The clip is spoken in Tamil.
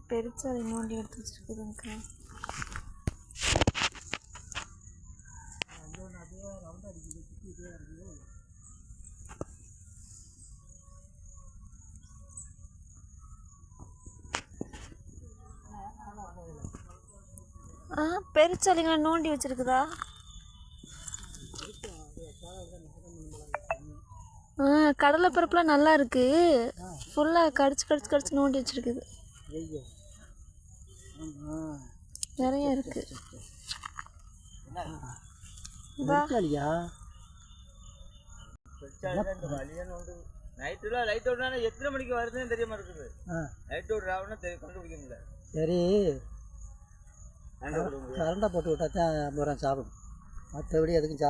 பெருச்சாலை நோண்டி எடுத்து வச்சிருக்குதுங்கக்கா. பெருச்சாலிங்களா நோண்டி வச்சிருக்குதா? கடலை பருப்புலாம் நல்லா இருக்கு. ஃபுல்லாக கடிச்சு நோண்டி வச்சிருக்குது. நிறைய இருக்கு. எத்தனை மணிக்கு வருதுன்னு தெரியாம இருக்குது. லைட் விடுறாங்கன்னா கண்டுபிடிக்க முடியல. சரி, கரண்டை போட்டு விட்டா தான் சாப்பிடும். மற்றபடி எதுக்கும்